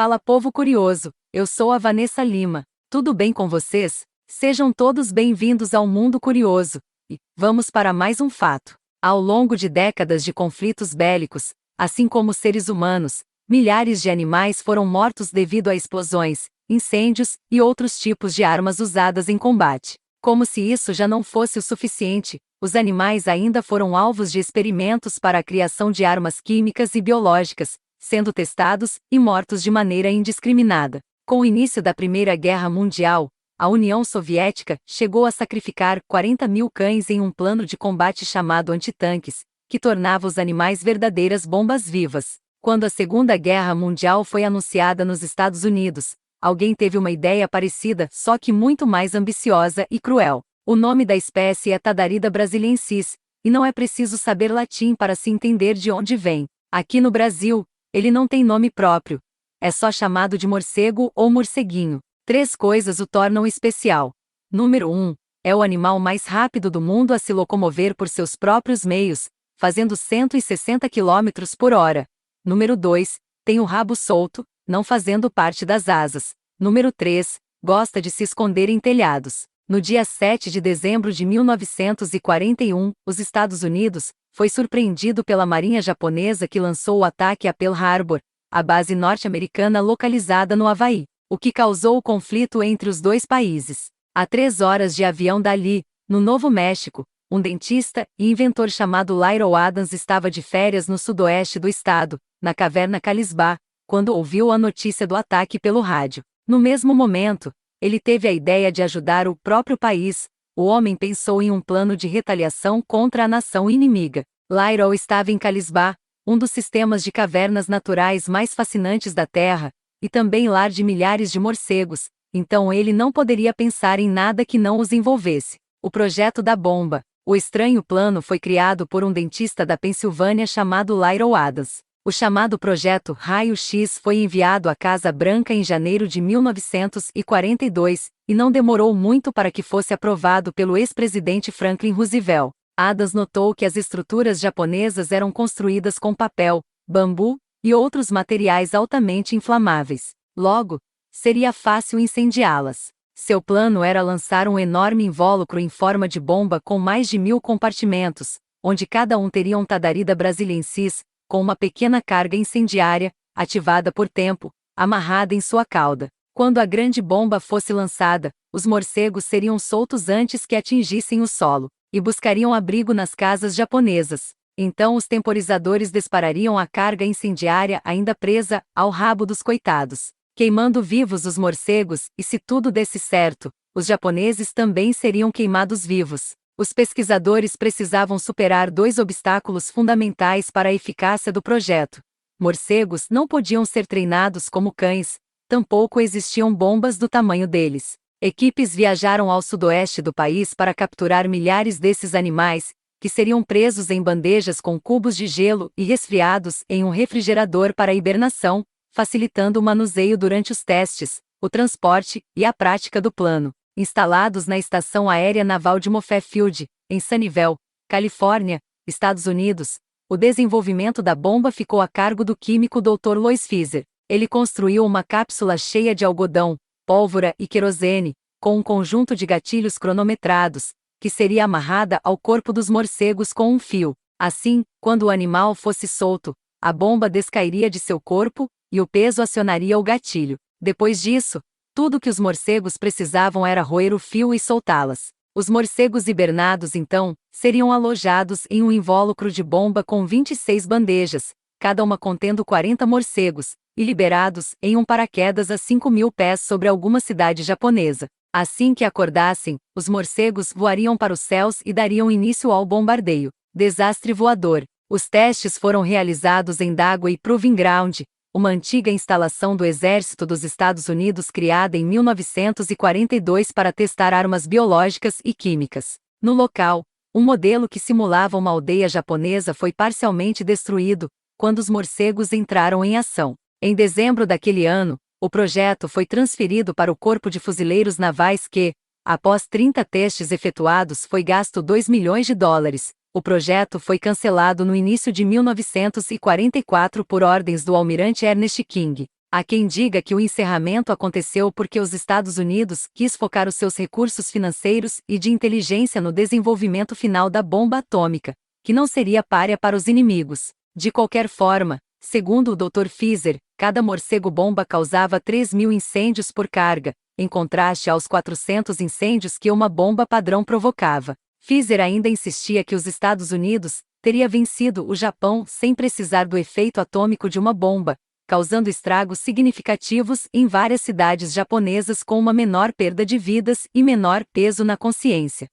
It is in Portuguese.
Fala povo curioso, eu sou a Vanessa Lima. Tudo bem com vocês? Sejam todos bem-vindos ao Mundo Curioso. E vamos para mais um fato. Ao longo de décadas de conflitos bélicos, assim como seres humanos, milhares de animais foram mortos devido a explosões, incêndios e outros tipos de armas usadas em combate. Como se isso já não fosse o suficiente, os animais ainda foram alvos de experimentos para a criação de armas químicas e biológicas, sendo testados e mortos de maneira indiscriminada. Com o início da Primeira Guerra Mundial, a União Soviética chegou a sacrificar 40 mil cães em um plano de combate chamado antitanques, que tornava os animais verdadeiras bombas vivas. Quando a Segunda Guerra Mundial foi anunciada nos Estados Unidos, alguém teve uma ideia parecida, só que muito mais ambiciosa e cruel. O nome da espécie é Tadarida brasiliensis, e não é preciso saber latim para se entender de onde vem. Aqui no Brasil, ele não tem nome próprio. É só chamado de morcego ou morceguinho. 3 coisas o tornam especial. Número 1. É o animal mais rápido do mundo a se locomover por seus próprios meios, fazendo 160 km por hora. Número 2. Tem o rabo solto, não fazendo parte das asas. Número 3. Gosta de se esconder em telhados. No dia 7 de dezembro de 1941, os Estados Unidos foi surpreendido pela Marinha japonesa que lançou o ataque a Pearl Harbor, a base norte-americana localizada no Havaí, o que causou o conflito entre os dois países. A 3 horas de avião dali, no Novo México, um dentista e inventor chamado Lyrol Adams estava de férias no sudoeste do estado, na caverna Calisbá, quando ouviu a notícia do ataque pelo rádio. No mesmo momento, ele teve a ideia de ajudar o próprio país. O homem pensou em um plano de retaliação contra a nação inimiga. Lyrol estava em Calisbá, um dos sistemas de cavernas naturais mais fascinantes da Terra, e também lar de milhares de morcegos, então ele não poderia pensar em nada que não os envolvesse. O projeto da bomba. O estranho plano foi criado por um dentista da Pensilvânia chamado Lyrol Adams. O chamado Projeto Raio-X foi enviado à Casa Branca em janeiro de 1942, e não demorou muito para que fosse aprovado pelo ex-presidente Franklin Roosevelt. Adams notou que as estruturas japonesas eram construídas com papel, bambu e outros materiais altamente inflamáveis. Logo, seria fácil incendiá-las. Seu plano era lançar um enorme invólucro em forma de bomba com mais de 1000 compartimentos, onde cada um teria um Tadarida brasiliensis, com uma pequena carga incendiária, ativada por tempo, amarrada em sua cauda. Quando a grande bomba fosse lançada, os morcegos seriam soltos antes que atingissem o solo, e buscariam abrigo nas casas japonesas. Então os temporizadores disparariam a carga incendiária ainda presa ao rabo dos coitados, queimando vivos os morcegos, e se tudo desse certo, os japoneses também seriam queimados vivos. Os pesquisadores precisavam superar 2 obstáculos fundamentais para a eficácia do projeto. Morcegos não podiam ser treinados como cães, tampouco existiam bombas do tamanho deles. Equipes viajaram ao sudoeste do país para capturar milhares desses animais, que seriam presos em bandejas com cubos de gelo e resfriados em um refrigerador para hibernação, facilitando o manuseio durante os testes, o transporte e a prática do plano. Instalados na Estação Aérea Naval de Moffett Field, em Sunnyvale, Califórnia, Estados Unidos, o desenvolvimento da bomba ficou a cargo do químico Dr. Lois Fizer. Ele construiu uma cápsula cheia de algodão, pólvora e querosene, com um conjunto de gatilhos cronometrados, que seria amarrada ao corpo dos morcegos com um fio. Assim, quando o animal fosse solto, a bomba descairia de seu corpo, e o peso acionaria o gatilho. Depois disso, tudo que os morcegos precisavam era roer o fio e soltá-las. Os morcegos hibernados então, seriam alojados em um invólucro de bomba com 26 bandejas, cada uma contendo 40 morcegos, e liberados em um paraquedas a 5.000 pés sobre alguma cidade japonesa. Assim que acordassem, os morcegos voariam para os céus e dariam início ao bombardeio. Desastre voador. Os testes foram realizados em Dagway Proving Ground, uma antiga instalação do Exército dos Estados Unidos criada em 1942 para testar armas biológicas e químicas. No local, um modelo que simulava uma aldeia japonesa foi parcialmente destruído, quando os morcegos entraram em ação. Em dezembro daquele ano, o projeto foi transferido para o Corpo de Fuzileiros Navais que, após 30 testes efetuados, foi gasto $2 milhões. O projeto foi cancelado no início de 1944 por ordens do almirante Ernest King. Há quem diga que o encerramento aconteceu porque os Estados Unidos quis focar os seus recursos financeiros e de inteligência no desenvolvimento final da bomba atômica, que não seria párea para os inimigos. De qualquer forma, segundo o Dr. Fizer, cada morcego-bomba causava 3.000 incêndios por carga, em contraste aos 400 incêndios que uma bomba padrão provocava. Fizer ainda insistia que os Estados Unidos teria vencido o Japão sem precisar do efeito atômico de uma bomba, causando estragos significativos em várias cidades japonesas com uma menor perda de vidas e menor peso na consciência.